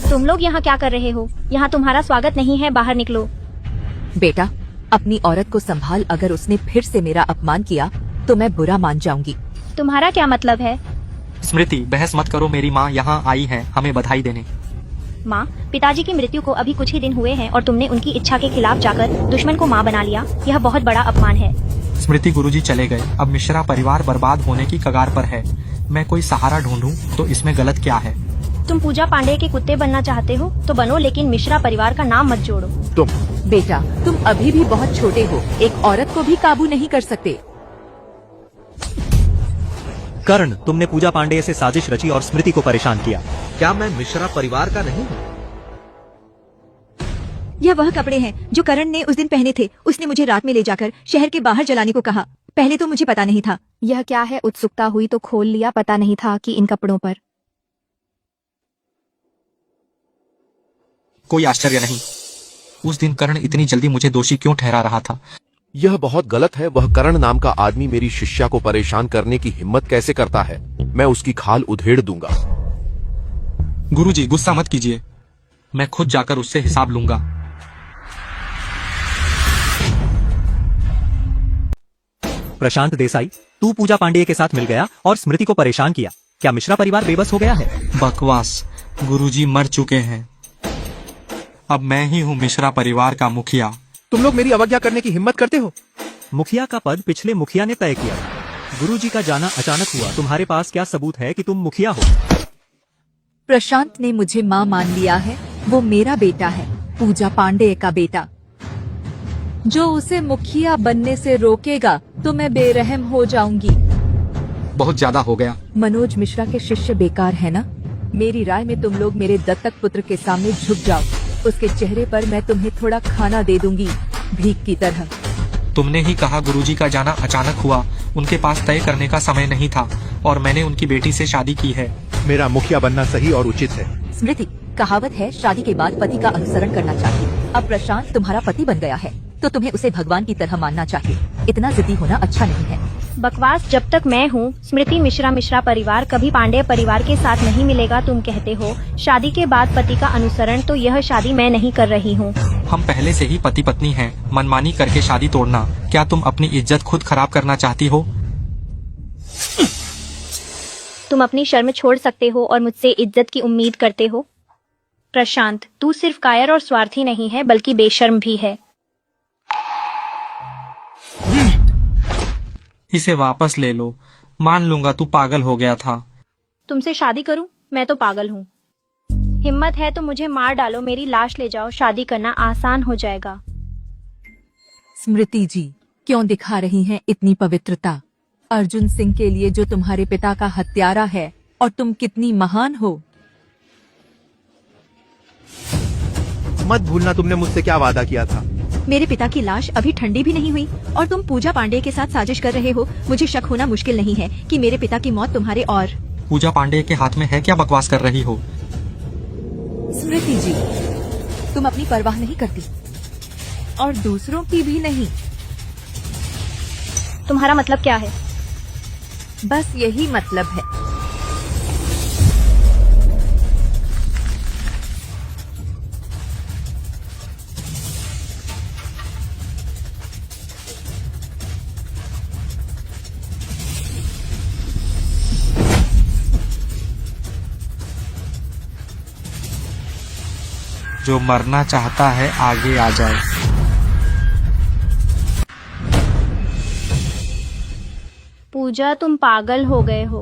तुम लोग यहाँ क्या कर रहे हो? यहाँ तुम्हारा स्वागत नहीं है, बाहर निकलो। बेटा, अपनी औरत को संभाल, अगर उसने फिर से मेरा अपमान किया तो मैं बुरा मान जाऊंगी। तुम्हारा क्या मतलब है? स्मृति, बहस मत करो। मेरी माँ यहाँ आई है हमें बधाई देने। माँ, पिताजी की मृत्यु को अभी कुछ ही दिन हुए हैं और तुमने उनकी इच्छा के खिलाफ जाकर दुश्मन को माँ बना लिया। यह बहुत बड़ा अपमान है। स्मृति, गुरुजी चले गए, अब मिश्रा परिवार बर्बाद होने की कगार पर है। मैं कोई सहारा ढूंढूं तो इसमें गलत क्या है? तुम पूजा पांडे के कुत्ते बनना चाहते हो तो बनो, लेकिन मिश्रा परिवार का नाम मत जोड़ो। बेटा, तुम अभी भी बहुत छोटे हो, एक औरत को भी काबू नहीं कर सकते। कर्ण, तुमने पूजा पांडे से साजिश रची और स्मृति को परेशान किया। क्या मैं मिश्रा परिवार का नहीं हूँ? यह वह कपड़े हैं जो करण ने उस दिन पहने थे। उसने मुझे रात में ले जाकर शहर के बाहर जलाने को कहा। पहले तो मुझे पता नहीं था। यह क्या है? उत्सुकता हुई तो खोल लिया, पता नहीं था कि इन कपड़ों पर। कोई आश्चर्य नहीं, उस दिन कर्ण इतनी जल्दी मुझे दोषी क्यों ठहरा रहा था? यह बहुत गलत है। वह करण नाम का आदमी मेरी शिष्या को परेशान करने की हिम्मत कैसे करता है? मैं उसकी खाल उधेड़ दूंगा। गुरुजी, गुस्सा मत कीजिए, मैं खुद जाकर उससे हिसाब लूंगा। प्रशांत देसाई, तू पूजा पांडे के साथ मिल गया और स्मृति को परेशान किया। क्या मिश्रा परिवार बेबस हो गया है? बकवास, गुरुजी मर चुके हैं, अब मैं ही हूँ मिश्रा परिवार का मुखिया। तुम लोग मेरी अवज्ञा करने की हिम्मत करते हो? मुखिया का पद पिछले मुखिया ने तय किया। गुरुजी का जाना अचानक हुआ। तुम्हारे पास क्या सबूत है कि तुम मुखिया हो? प्रशांत ने मुझे माँ मान लिया है। वो मेरा बेटा है, पूजा पांडे का बेटा। जो उसे मुखिया बनने से रोकेगा तो मैं बेरहम हो जाऊंगी। बहुत ज्यादा हो गया। मनोज मिश्रा के शिष्य बेकार है ना? मेरी राय में तुम लोग मेरे दत्तक पुत्र के सामने झुक जाओ। उसके चेहरे पर मैं तुम्हें थोड़ा खाना दे दूंगी, भीख की तरह। तुमने ही कहा गुरुजी का जाना अचानक हुआ, उनके पास तय करने का समय नहीं था और मैंने उनकी बेटी से शादी की है। मेरा मुखिया बनना सही और उचित है। स्मृति, कहावत है शादी के बाद पति का अनुसरण करना चाहिए। अब प्रशांत तुम्हारा पति बन गया है तो तुम्हें उसे भगवान की तरह मानना चाहिए। इतना जिद्दी होना अच्छा नहीं है। बकवास, जब तक मैं हूँ स्मृति मिश्रा परिवार कभी पांडे परिवार के साथ नहीं मिलेगा। तुम कहते हो शादी के बाद पति का अनुसरण, तो यह शादी मैं नहीं कर रही हूँ। हम पहले से ही पति पत्नी हैं, मनमानी करके शादी तोड़ना, क्या तुम अपनी इज्जत खुद खराब करना चाहती हो? तुम अपनी शर्म छोड़ सकते हो और मुझसे इज्जत की उम्मीद करते हो? प्रशांत, तू सिर्फ कायर और स्वार्थी नहीं है बल्कि बेशर्म भी है। इसे वापस ले लो, मान लूंगा तू पागल हो गया था। तुमसे शादी करूं? मैं तो पागल हूँ। हिम्मत है तो मुझे मार डालो, मेरी लाश ले जाओ, शादी करना आसान हो जाएगा। स्मृति जी, क्यों दिखा रही हैं इतनी पवित्रता? अर्जुन सिंह के लिए जो तुम्हारे पिता का हत्यारा है, और तुम कितनी महान हो। मत भूलना तुमने मुझसे क्या वादा किया था। मेरे पिता की लाश अभी ठंडी भी नहीं हुई और तुम पूजा पांडे के साथ साजिश कर रहे हो। मुझे शक होना मुश्किल नहीं है कि मेरे पिता की मौत तुम्हारे और पूजा पांडे के हाथ में है। क्या बकवास कर रही हो? स्मृति जी, तुम अपनी परवाह नहीं करती और दूसरों की भी नहीं। तुम्हारा मतलब क्या है? बस यही मतलब है। जो मरना चाहता है आगे आ जाए। पूजा, तुम पागल हो गए हो।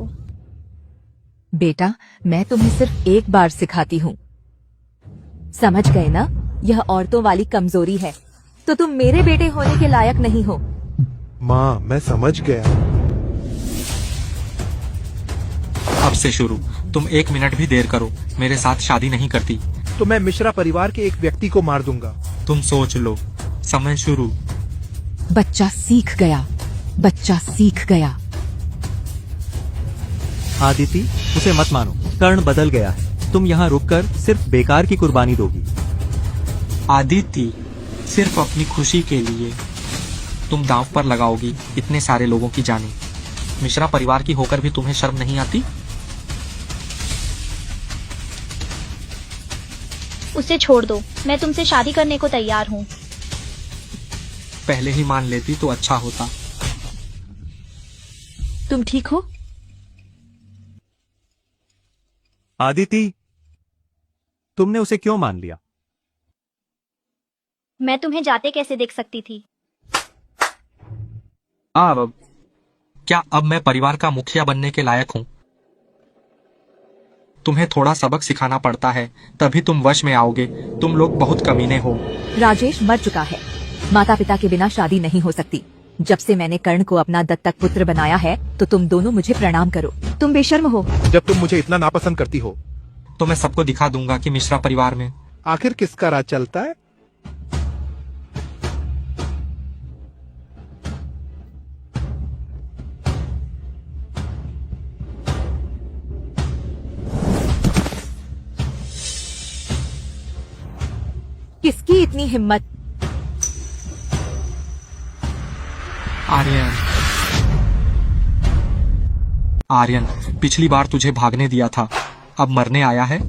बेटा, मैं तुम्हें सिर्फ एक बार सिखाती हूँ, समझ गए ना? यह औरतों वाली कमजोरी है, तो तुम मेरे बेटे होने के लायक नहीं हो। माँ, मैं समझ गया। अब से शुरू तुम 1 मिनट भी देर करो, मेरे साथ शादी नहीं करती तो मैं मिश्रा परिवार के एक व्यक्ति को मार दूंगा। तुम सोच लो। समय शुरू। बच्चा सीख गया, बच्चा सीख गया। आदिति, उसे मत मानो, कर्ण बदल गया है। तुम यहाँ रुककर सिर्फ बेकार की कुर्बानी दोगी। आदिति, सिर्फ अपनी खुशी के लिए तुम दांव पर लगाओगी इतने सारे लोगों की जाने। मिश्रा परिवार की होकर भी तुम्हें शर्म नहीं आती? उसे छोड़ दो, मैं तुमसे शादी करने को तैयार हूँ। पहले ही मान लेती तो अच्छा होता। तुम ठीक हो? आदिति, तुमने उसे क्यों मान लिया? मैं तुम्हें जाते कैसे देख सकती थी? अब क्या अब मैं परिवार का मुखिया बनने के लायक हूँ? तुम्हें थोड़ा सबक सिखाना पड़ता है, तभी तुम वश में आओगे। तुम लोग बहुत कमीने हो। राजेश मर चुका है। माता पिता के बिना शादी नहीं हो सकती। जब से मैंने कर्ण को अपना दत्तक पुत्र बनाया है, तो तुम दोनों मुझे प्रणाम करो। तुम बेशर्म हो। जब तुम मुझे इतना नापसंद करती हो तो मैं सबको दिखा दूंगा कि मिश्रा परिवार में आखिर किसका राज चलता है। किसकी इतनी हिम्मत? आर्यन, आर्यन, पिछली बार तुझे भागने दिया था, अब मरने आया है।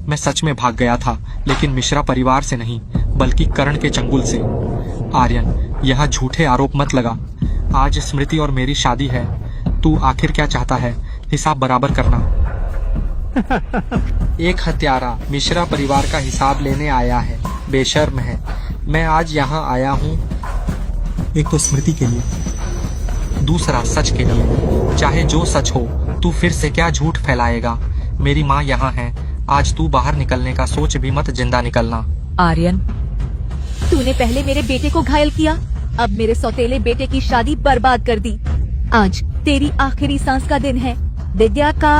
मैं सच में भाग गया था, लेकिन मिश्रा परिवार से नहीं, बल्कि कर्ण के चंगुल से। आर्यन, यह झूठे आरोप मत लगा। आज स्मृति और मेरी शादी है। तू आखिर क्या चाहता है? हिसाब बराबर करना। एक हत्यारा मिश्रा परिवार का हिसाब लेने आया है, बेशर्म है। मैं आज यहाँ आया हूँ एक तो स्मृति के लिए, दूसरा सच के लिए। चाहे जो सच हो, तू फिर से क्या झूठ फैलाएगा। मेरी माँ यहाँ है। आज तू बाहर निकलने का सोच भी मत, जिंदा निकलना। आर्यन, तूने पहले मेरे बेटे को घायल किया, अब मेरे सौतेले बेटे की शादी बर्बाद कर दी। आज तेरी आखिरी सांस का दिन है। विद्या का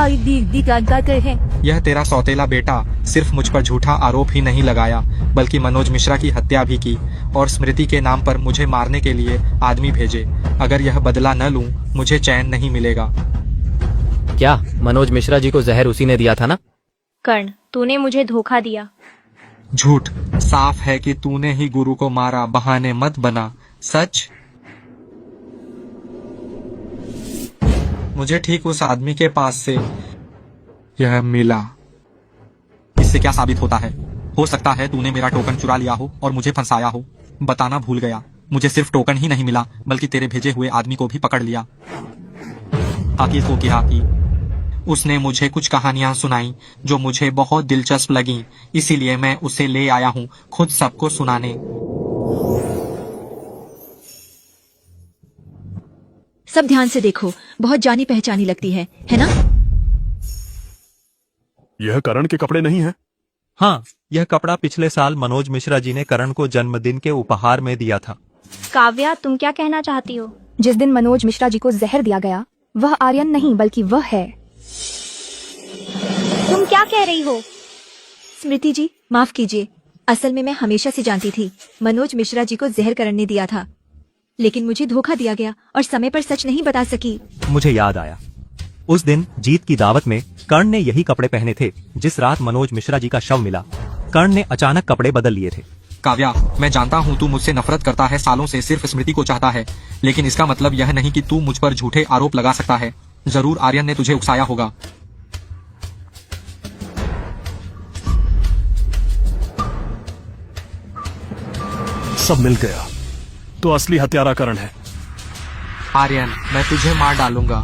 है। यह तेरा सौतेला बेटा सिर्फ मुझ पर झूठा आरोप ही नहीं लगाया, बल्कि मनोज मिश्रा की हत्या भी की और स्मृति के नाम पर मुझे मारने के लिए आदमी भेजे। अगर यह बदला न लूं, मुझे चैन नहीं मिलेगा। क्या मनोज मिश्रा जी को जहर उसी ने दिया था ना? कर्ण, तूने मुझे धोखा दिया। झूठ साफ है कि तूने ही गुरु को मारा। बहाने मत बना। सच? मुझे ठीक उस आदमी के पास से यह मिला। इससे क्या साबित होता है? हो सकता है तूने मेरा टोकन चुरा लिया हो और मुझे फंसाया हो। बताना भूल गया। मुझे सिर्फ टोकन ही नहीं मिला, बल्कि तेरे भेजे हुए आदमी को भी पकड़ लिया। आकिब को कहा कि उसने मुझे कुछ कहानियां सुनाई जो मुझे बहुत दिलचस्प लगी, इसीलिए मैं उसे ले आया हूँ खुद सबको सुनाने। सब ध्यान से देखो, बहुत जानी पहचानी लगती है ना? यह करण के कपड़े नहीं हैं? हाँ, यह कपड़ा पिछले साल मनोज मिश्रा जी ने करण को जन्मदिन के उपहार में दिया था। काव्या, तुम क्या कहना चाहती हो? जिस दिन मनोज मिश्रा जी को जहर दिया गया, वह आर्यन नहीं बल्कि वह है। तुम क्या कह रही हो? स्मृति जी, माफ कीजिए। असल में मैं हमेशा से जानती थी मनोज मिश्रा जी को जहर करण ने दिया था, लेकिन मुझे धोखा दिया गया और समय पर सच नहीं बता सकी। मुझे याद आया, उस दिन जीत की दावत में कर्ण ने यही कपड़े पहने थे जिस रात मनोज मिश्रा जी का शव मिला। कर्ण ने अचानक कपड़े बदल लिए थे। काव्या, मैं जानता हूँ तू मुझसे नफरत करता है, सालों से सिर्फ स्मृति को चाहता है, लेकिन इसका मतलब यह नहीं कि तू मुझ पर झूठे आरोप लगा सकता है। जरूर आर्यन ने तुझे उकसाया होगा। सब मिल गया तो असली हत्यारा करण है। आर्यन, मैं तुझे मार डालूंगा।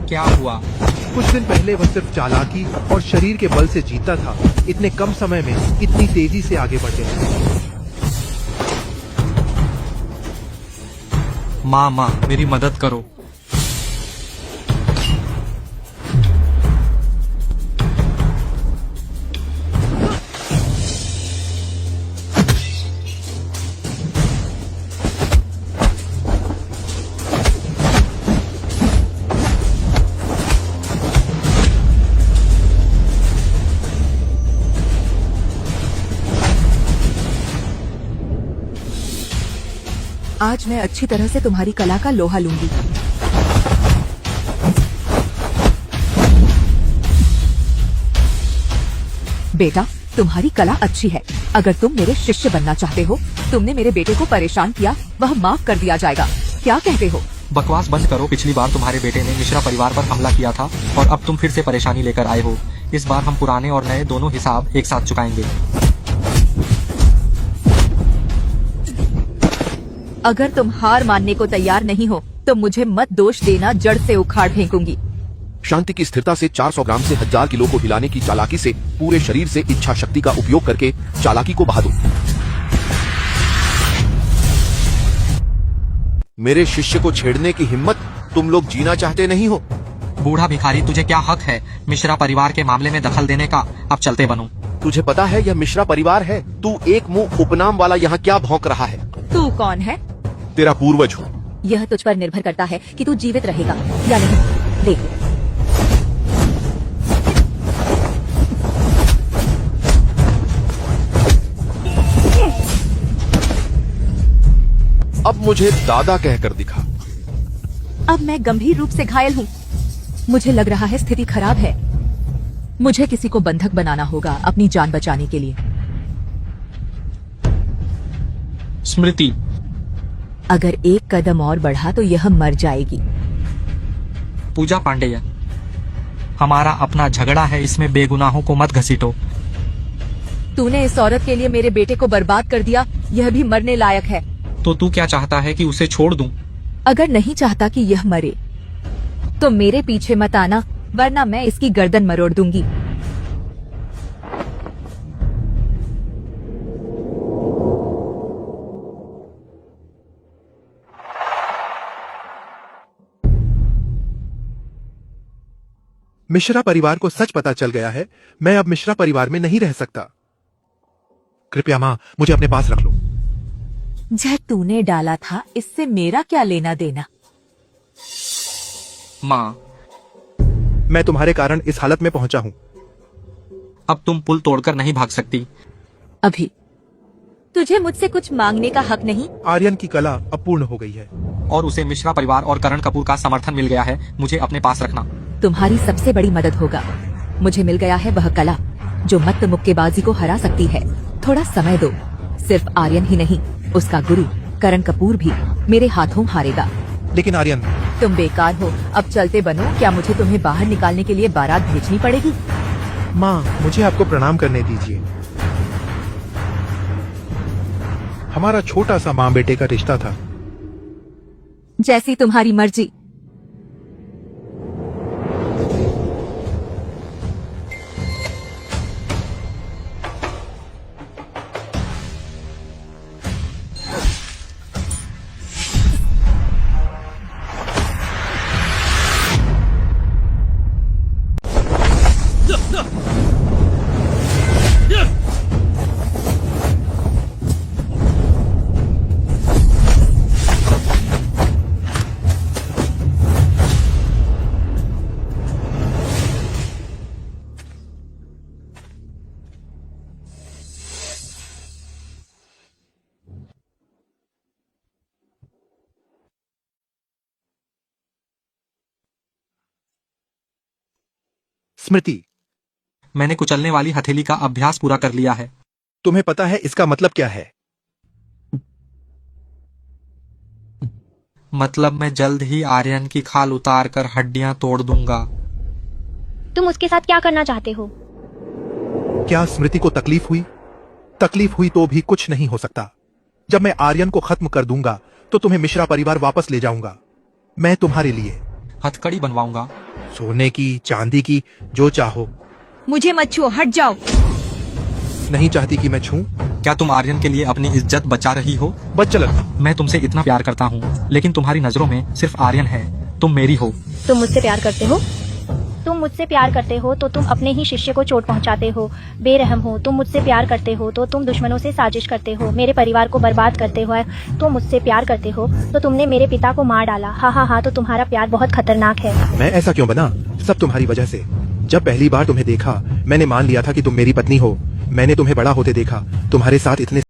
क्या हुआ? कुछ दिन पहले वह सिर्फ चालाकी और शरीर के बल से जीता था, इतने कम समय में इतनी तेजी से आगे बढ़ गया। माँ, मेरी मदद करो। आज मैं अच्छी तरह से तुम्हारी कला का लोहा लूंगी। बेटा, तुम्हारी कला अच्छी है। अगर तुम मेरे शिष्य बनना चाहते हो, तुमने मेरे बेटे को परेशान किया, वह माफ कर दिया जाएगा। क्या कहते हो? बकवास बंद करो। पिछली बार तुम्हारे बेटे ने मिश्रा परिवार पर हमला किया था और अब तुम फिर से परेशानी लेकर आए हो। इस बार हम पुराने और नए दोनों हिसाब एक साथ चुकाएंगे। अगर तुम हार मानने को तैयार नहीं हो तो मुझे मत दोष देना, जड़ से उखाड़ फेंकूंगी। शांति की स्थिरता से 400 ग्राम से 1000 किलो को हिलाने की चालाकी से पूरे शरीर से इच्छा शक्ति का उपयोग करके चालाकी को बहा दो। मेरे शिष्य को छेड़ने की हिम्मत, तुम लोग जीना चाहते नहीं हो? बूढ़ा भिखारी, तुझे क्या हक है मिश्रा परिवार के मामले में दखल देने का? अब चलते बनो। तुझे पता है यह मिश्रा परिवार है? तू एक मुंह उपनाम वाला यहाँ क्या भौंक रहा है? तू कौन है? तेरा पूर्वज हूँ। यह तुझ पर निर्भर करता है कि तू जीवित रहेगा या नहीं। देख, अब मुझे दादा कहकर दिखा। अब मैं गंभीर रूप से घायल हूँ। मुझे लग रहा है स्थिति खराब है। मुझे किसी को बंधक बनाना होगा अपनी जान बचाने के लिए। स्मृति, अगर एक कदम और बढ़ा तो यह मर जाएगी। पूजा पांडेय, हमारा अपना झगड़ा है, इसमें बेगुनाहों को मत घसीटो। तूने इस औरत के लिए मेरे बेटे को बर्बाद कर दिया, यह भी मरने लायक है। तो तू क्या चाहता है कि उसे छोड़ दूं? अगर नहीं चाहता कि यह मरे तो मेरे पीछे मत आना, वरना मैं इसकी गर्दन मरोड़ दूंगी। मिश्रा परिवार को सच पता चल गया है। मैं अब मिश्रा परिवार में नहीं रह सकता। कृपया माँ, मुझे अपने पास रख लो। जह तूने डाला था, इससे मेरा क्या लेना देना? माँ, मैं तुम्हारे कारण इस हालत में पहुंचा हूँ। अब तुम पुल तोड़कर नहीं भाग सकती। अभी तुझे मुझसे कुछ मांगने का हक नहीं। आर्यन की कला अब पूर्ण हो गई है और उसे मिश्रा परिवार और करण कपूर का समर्थन मिल गया है। मुझे अपने पास रखना। तुम्हारी सबसे बड़ी मदद होगा। मुझे मिल गया है वह कला जो मत्त मुक्केबाजी को हरा सकती है। थोड़ा समय दो। सिर्फ आर्यन ही नहीं, उसका गुरु करण कपूर भी मेरे हाथों हारेगा। लेकिन आर्यन, तुम बेकार हो। अब चलते बनो। क्या मुझे तुम्हें बाहर निकालने के लिए बारात भेजनी पड़ेगी? माँ, मुझे आपको प्रणाम करने दीजिए। हमारा छोटा सा माँ बेटे का रिश्ता था। जैसी तुम्हारी मर्जी। स्मृति, मैंने कुचलने वाली हथेली का अभ्यास पूरा कर लिया है। तुम्हें पता है इसका मतलब क्या है? मतलब मैं जल्द ही आर्यन की खाल उतार कर हड्डियां तोड़ दूंगा। तुम उसके साथ क्या करना चाहते हो? क्या स्मृति को तकलीफ हुई? तकलीफ हुई तो भी कुछ नहीं हो सकता। जब मैं आर्यन को खत्म कर दूंगा तो तुम्हें मिश्रा परिवार वापस ले जाऊंगा। मैं तुम्हारे लिए हथकड़ी बनवाऊंगा। सोने की, चांदी की, जो चाहो। मुझे मत छुओ, हट जाओ। नहीं चाहती कि मैं छूं? क्या तुम आर्यन के लिए अपनी इज्जत बचा रही हो? बच्चलन, मैं तुमसे इतना प्यार करता हूँ, लेकिन तुम्हारी नजरों में सिर्फ आर्यन है। तुम मेरी हो। तुम मुझसे प्यार करते हो? तुम मुझसे प्यार करते हो तो तुम अपने ही शिष्य को चोट पहुंचाते हो, बेरहम हो। तुम मुझसे प्यार करते हो तो तुम दुश्मनों से साजिश करते हो, मेरे परिवार को बर्बाद करते हो। तुम मुझसे प्यार करते हो तो तुमने मेरे पिता को मार डाला। हाँ हाँ हाँ, तो तुम्हारा प्यार बहुत खतरनाक है। मैं ऐसा क्यों बना? सब तुम्हारी वजह से। जब पहली बार तुम्हें देखा, मैंने मान लिया था कि तुम मेरी पत्नी हो। मैंने तुम्हें बड़ा होते देखा, तुम्हारे साथ इतने